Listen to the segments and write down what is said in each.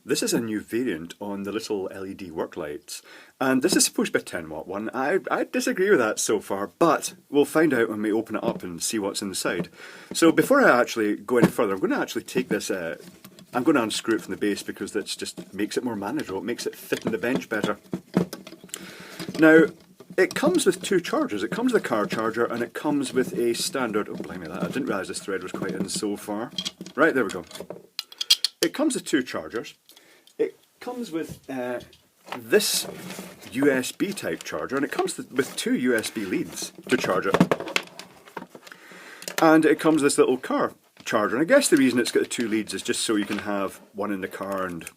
this is a new variant on the little LED work lights, and this is supposed to be a 10 watt one. I disagree with that so far, but we'll find out when we open it up and see what's inside. So before I actually go any further, I'm going to actually take this, I'm going to unscrew it from the base because that just makes it more manageable, it makes it fit in the bench better. Now, it comes with two chargers. It comes with a car charger and it comes with a standard, oh blimey that, I didn't realise this thread was quite in so far. Right, there we go. It comes with two chargers. It comes with this USB type charger, and it comes with two USB leads to charge it. And it comes with this little car charger, and I guess the reason it's got the two leads is just so you can have one in the car and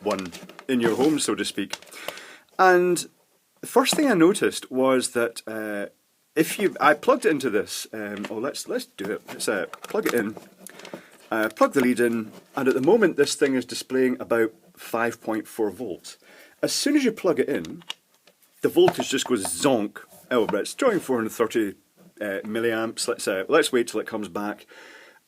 one in your home, so to speak. And the first thing I noticed was that I plugged it into this, let's do it, let's plug it in. Plug the lead in, and at the moment this thing is displaying about 5.4 volts. As soon as you plug it in, the voltage just goes zonk. Oh, but it's drawing 430 milliamps. Let's wait till it comes back,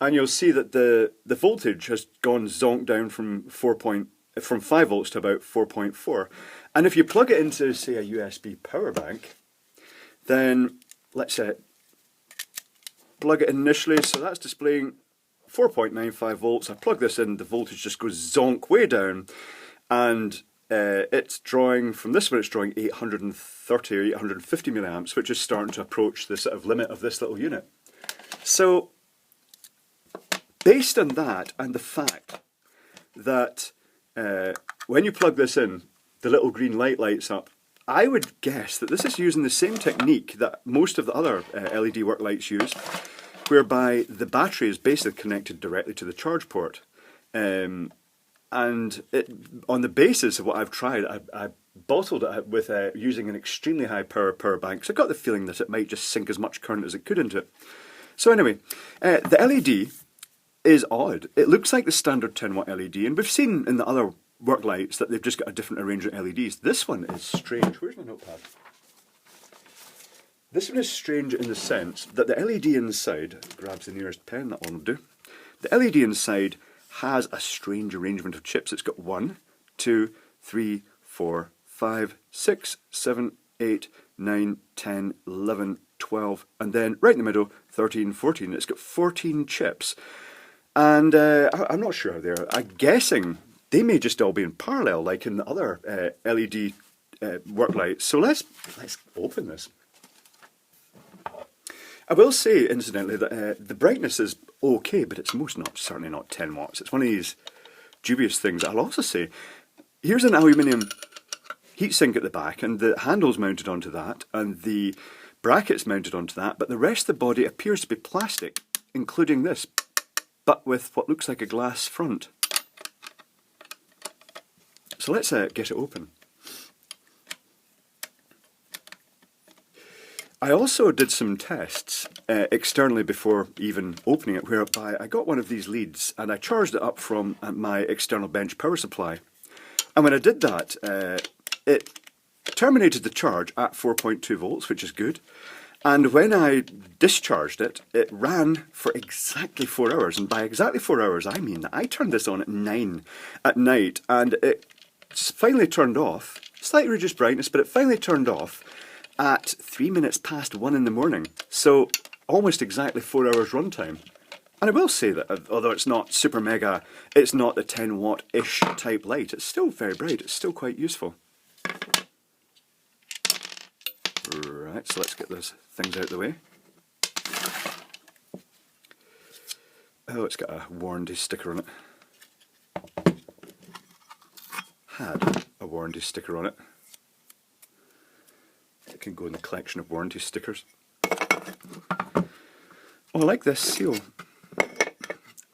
and you'll see that the voltage has gone zonk down from 5 volts to about 4.4. And if you plug it into, say, a USB power bank, then let's plug it in initially. So that's displaying 4.95 volts. I plug this in, the voltage just goes zonk way down, and it's drawing, from this one it's drawing 830 or 850 milliamps, which is starting to approach the sort of limit of this little unit. So based on that and the fact that when you plug this in, the little green light lights up, I would guess that this is using the same technique that most of the other LED work lights use, whereby the battery is basically connected directly to the charge port. And on the basis of what I've tried, I bottled it with using an extremely high power bank, so I got the feeling that it might just sink as much current as it could into it. So anyway, the LED is odd. It looks like the standard 10 watt LED, and we've seen in the other work lights that they've just got a different arrangement of LEDs. This one is strange. Where's my notepad? This one is strange in the sense that the LED inside, grabs the nearest pen, that one will do. The LED inside has a strange arrangement of chips. It's got 1, 2, 3, 4, 5, 6, 7, 8, 9, 10, 11, 12, and then right in the middle, 13, 14. It's got 14 chips. And I'm not sure how they're. I'm guessing they may just all be in parallel, like in the other LED work lights. So let's open this. I will say, incidentally, that the brightness is okay, but it's certainly not 10 watts. It's one of these dubious things. I'll also say, here's an aluminium heatsink at the back, and the handle's mounted onto that, and the bracket's mounted onto that, but the rest of the body appears to be plastic, including this, but with what looks like a glass front. So let's get it open. I also did some tests externally before even opening it, whereby I got one of these leads and I charged it up from my external bench power supply. And when I did that, it terminated the charge at 4.2 volts, which is good. And when I discharged it, it ran for exactly 4 hours. And by exactly 4 hours, I mean that I turned this on at 9 at night, and it finally turned off, slightly reduced brightness, but it finally turned off at 3 minutes past 1 in the morning. So almost exactly 4 hours runtime. And I will say that although it's not super mega, it's not the 10 watt-ish type light, it's still very bright, it's still quite useful. Right, so let's get those things out of the way. Oh, it's got a warranty sticker on it. Had a warranty sticker on it. It can go in the collection of warranty stickers. Oh, I like this seal.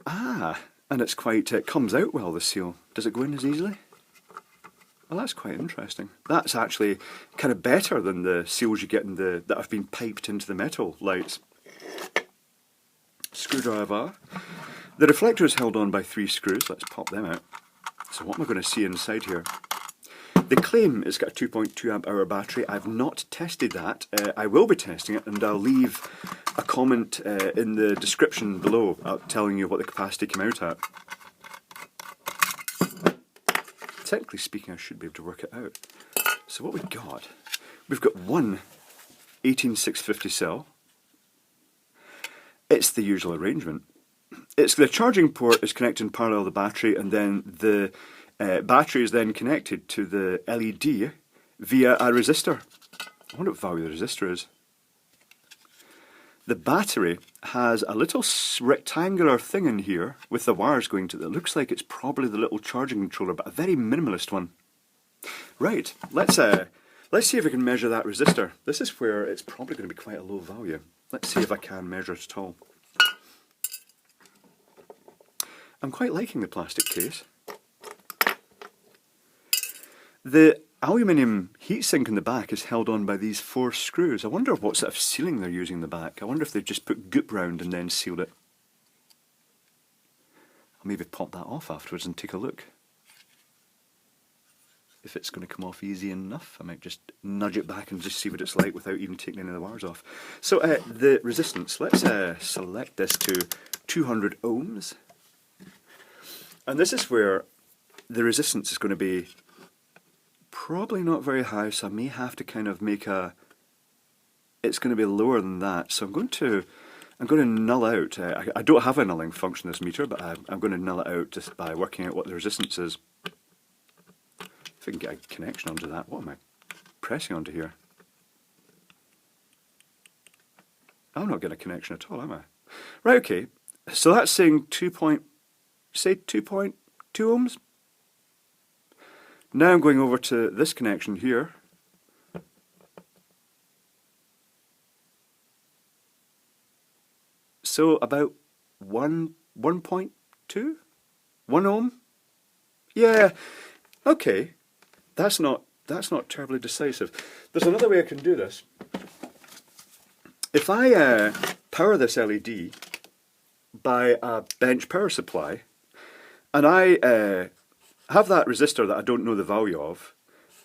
Ah, and it's quite, it comes out well, the seal. Does it go in as easily? Well, that's quite interesting. That's actually kind of better than the seals you get in that have been piped into the metal lights. Screwdriver. The reflector is held on by 3 screws. Let's pop them out. So what am I going to see inside here? They claim it's got a 2.2 amp hour battery. I've not tested that. I will be testing it, and I'll leave a comment in the description below telling you what the capacity came out at. technically speaking, I should be able to work it out. So what we've got one 18650 cell. It's the usual arrangement. It's the charging port is connected in parallel to the battery, and then the battery is then connected to the LED via a resistor. I wonder what value the resistor is. The battery has a little rectangular thing in here with the wires going to it. It looks like it's probably the little charging controller, but a very minimalist one. Right, let's see if we can measure that resistor. This is where it's probably going to be quite a low value. Let's see if I can measure it at all. I'm quite liking the plastic case. The aluminium heatsink in the back is held on by these 4 screws. I wonder what sort of sealing they're using in the back. I wonder if they've just put goop round and then sealed it. I'll maybe pop that off afterwards and take a look. If it's going to come off easy enough, I might just nudge it back and just see what it's like without even taking any of the wires off. So the resistance, let's select this to 200 ohms. And this is where the resistance is going to be probably not very high, so I may have to kind of make it's going to be lower than that. So I'm going to null out, I don't have a nulling function in this meter, but I'm going to null it out just by working out what the resistance is. If I can get a connection onto that, what am I pressing onto here? I'm not getting a connection at all, am I? Right, okay, so that's saying 2.2 ohms. Now I'm going over to this connection here. So about 1.2? 1 ohm? Yeah, okay. That's not terribly decisive. There's another way I can do this. If I power this LED by a bench power supply, and I have that resistor that I don't know the value of,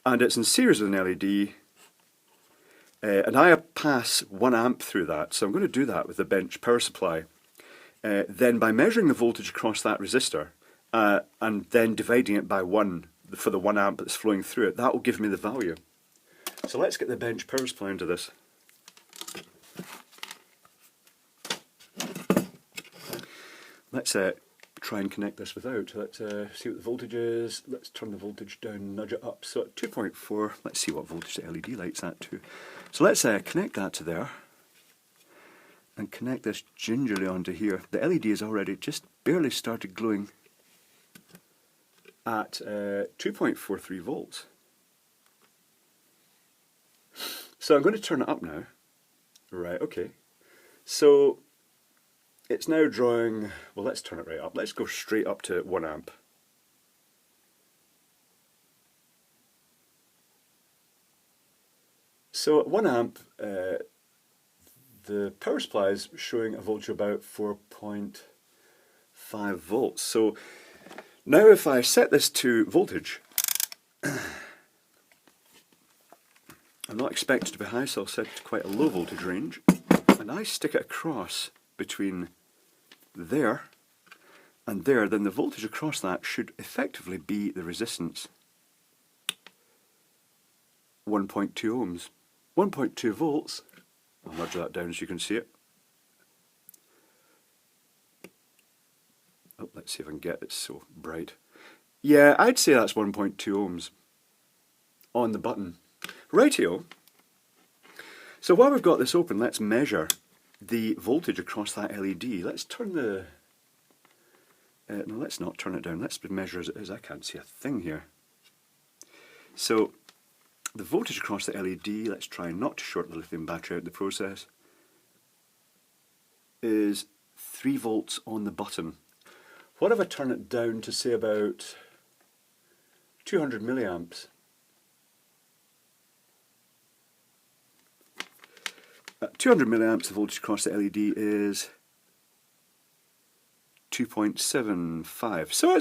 and it's in series with an LED, and I pass 1 amp through that, so I'm going to do that with the bench power supply. Then by measuring the voltage across that resistor, and then dividing it by 1 for the 1 amp that's flowing through it, that will give me the value. So let's get the bench power supply into this. Let's try and connect this without. Let's see what the voltage is. Let's turn the voltage down, nudge it up. So at 2.4, let's see what voltage the LED light's at to. So let's connect that to there and connect this gingerly onto here. The LED is already just barely started glowing at 2.43 volts. So I'm going to turn it up now. Right, okay. So it's now drawing, well, let's turn it right up. Let's go straight up to 1 amp. So at 1 amp, the power supply is showing a voltage of about 4.5 volts. So now if I set this to voltage, I'm not expected to be high, so I'll set it to quite a low voltage range, and I stick it across between there and there, then the voltage across that should effectively be the resistance. 1.2 ohms. 1.2 volts. I'll nudge that down so you can see it. Oh, let's see if I can get it so bright. Yeah, I'd say that's 1.2 ohms on the button. Rightio. So while we've got this open, let's measure the voltage across that LED. Let's turn the... no, let's not turn it down. Let's measure as it is. I can't see a thing here. So the voltage across the LED, let's try not to short the lithium battery out of the process, is 3 volts on the button. What if I turn it down to say about 200 milliamps? At 200 milliamps, the voltage across the LED is 2.75. So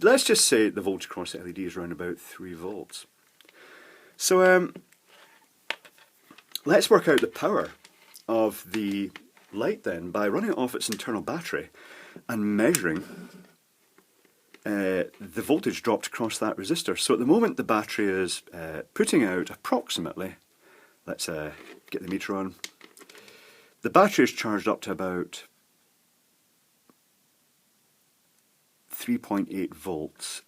let's just say the voltage across the LED is around about 3 volts. So let's work out the power of the light then by running it off its internal battery and measuring the voltage dropped across that resistor. So at the moment the battery is putting out approximately, let's get the meter on, the battery is charged up to about 3.8 volts.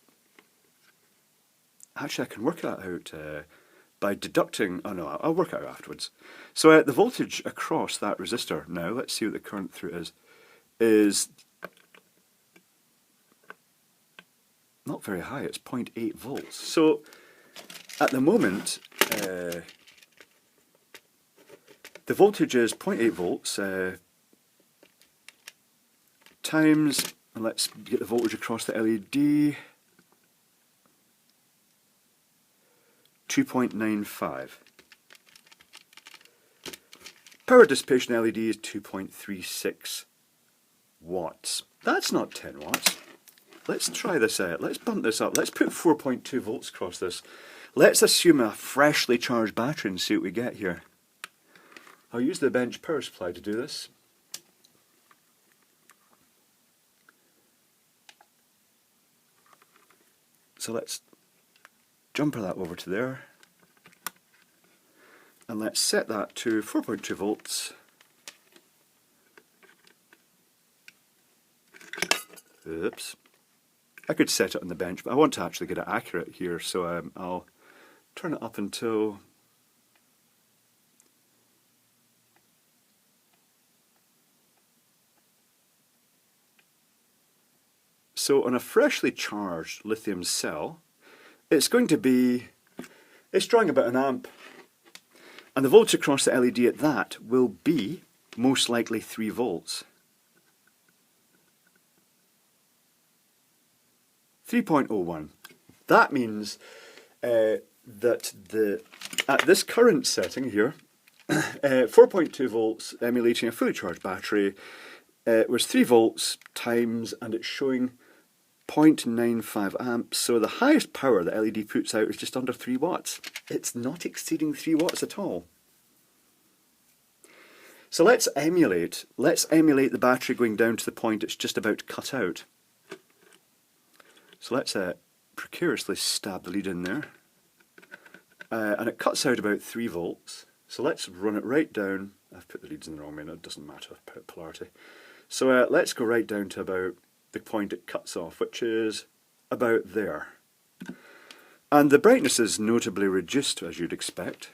Actually, I can work that out by deducting, oh no, I'll work it out afterwards. So the voltage across that resistor now, let's see what the current through it is not very high, it's 0.8 volts. So at the moment, the voltage is 0.8 volts times, and let's get the voltage across the LED, 2.95. Power dissipation LED is 2.36 watts. That's not 10 watts. Let's try this out. Let's bump this up. Let's put 4.2 volts across this. Let's assume a freshly charged battery and see what we get here. I'll use the bench power supply to do this. So let's jumper that over to there. And let's set that to 4.2 volts. Oops. I could set it on the bench, but I want to actually get it accurate here, so I'll turn it up until so on a freshly charged lithium cell, it's going to be, it's drawing about an amp, and the voltage across the LED at that will be most likely 3 volts. 3.01. That means that at this current setting here, 4.2 volts emulating a fully charged battery was 3 volts times, and it's showing 0.95 amps, so the highest power the LED puts out is just under 3 watts. It's not exceeding 3 watts at all. So let's emulate the battery going down to the point it's just about to cut out. So let's precariously stab the lead in there, and it cuts out about 3 volts. So let's run it right down. I've put the leads in the wrong way, it doesn't matter, I've put polarity. So let's go right down to about the point it cuts off, which is about there. And the brightness is notably reduced, as you'd expect.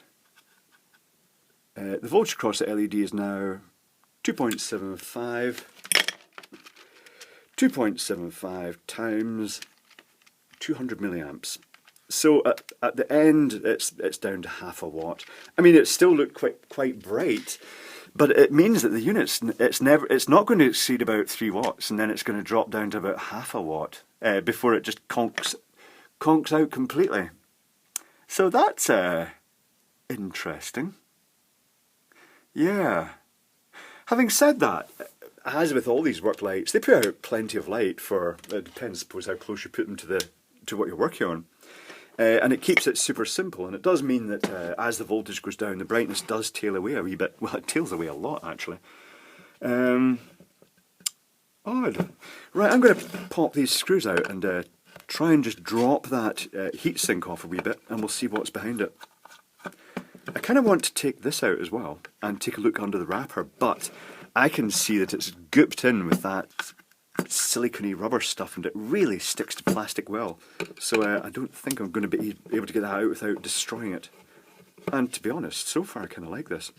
The voltage across the LED is now 2.75. 2.75 times 200 milliamps. So at the end, it's down to half a watt. I mean, it still looked quite bright, but it means that the unit's it's not going to exceed about 3 watts, and then it's going to drop down to about half a watt before it just conks out completely. So that's interesting. Yeah. Having said that, as with all these work lights, they put out plenty of light for, it depends, I suppose, how close you put them to what you're working on. And it keeps it super simple, and it does mean that as the voltage goes down, the brightness does tail away a wee bit. Well, it tails away a lot, actually. Odd. Right, I'm going to pop these screws out and try and just drop that heatsink off a wee bit, and we'll see what's behind it. I kind of want to take this out as well, and take a look under the wrapper, but I can see that it's gooped in with that silicone rubber stuff, and it really sticks to plastic well. So I don't think I'm going to be able to get that out without destroying it. And to be honest, so far I kind of like this.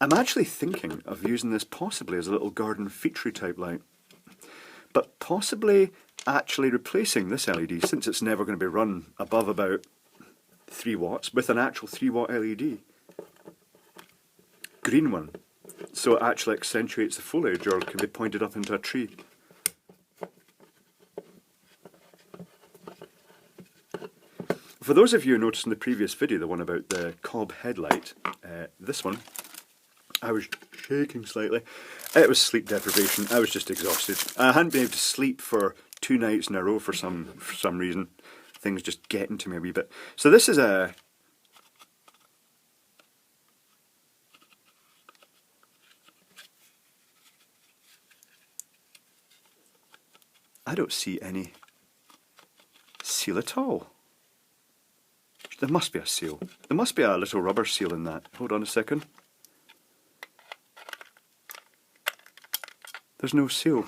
I'm actually thinking of using this possibly as a little garden feature type light, but possibly actually replacing this LED, since it's never going to be run above about 3 watts, with an actual 3 watt LED. Green one. So it actually accentuates the foliage, or can be pointed up into a tree. For those of you who noticed in the previous video, the one about the cob headlight, this one, I was shaking slightly. It was sleep deprivation. I was just exhausted. I hadn't been able to sleep for 2 nights in a row for some reason. Things just getting to me a wee bit. So this is a... I don't see any seal at all. There must be a seal. There must be a little rubber seal in that. Hold on a second. There's no seal.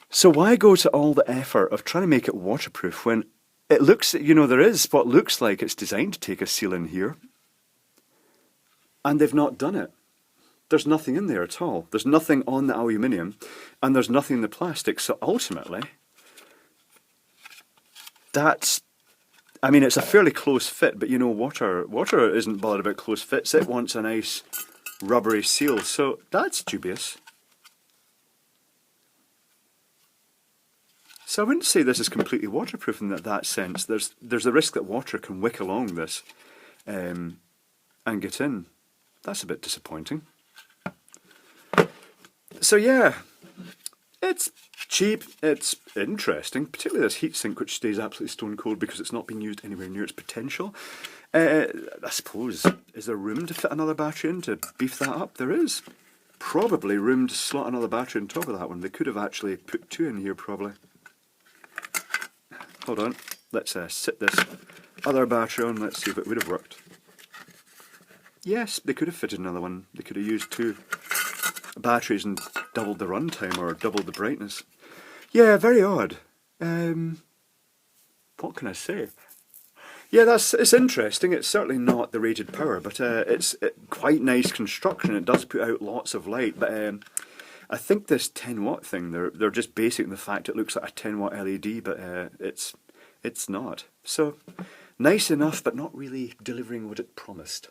So why go to all the effort of trying to make it waterproof when it looks, you know, there is what looks like it's designed to take a seal in here, and they've not done it. There's nothing in there at all. There's nothing on the aluminium, and there's nothing in the plastic. So ultimately, that's, I mean, it's a fairly close fit, but you know, water isn't bothered about close fits. It wants a nice rubbery seal, so that's dubious. So I wouldn't say this is completely waterproof in that sense. There's a risk that water can wick along this and get in. That's a bit disappointing. So yeah, it's cheap, it's interesting, particularly this heatsink which stays absolutely stone cold because it's not been used anywhere near its potential. I suppose, is there room to fit another battery in to beef that up? There is. Probably room to slot another battery on top of that one. They could have actually put two in here probably. Hold on, let's sit this other battery on, let's see if it would have worked. Yes, they could have fitted another one. They could have used two batteries and doubled the runtime or doubled the brightness. Yeah, very odd. What can I say? Yeah, it's interesting. It's certainly not the rated power, but it's quite nice construction. It does put out lots of light, but I think this 10 watt thing, they're just basing the fact it looks like a 10 watt LED, but it's not. So nice enough, but not really delivering what it promised.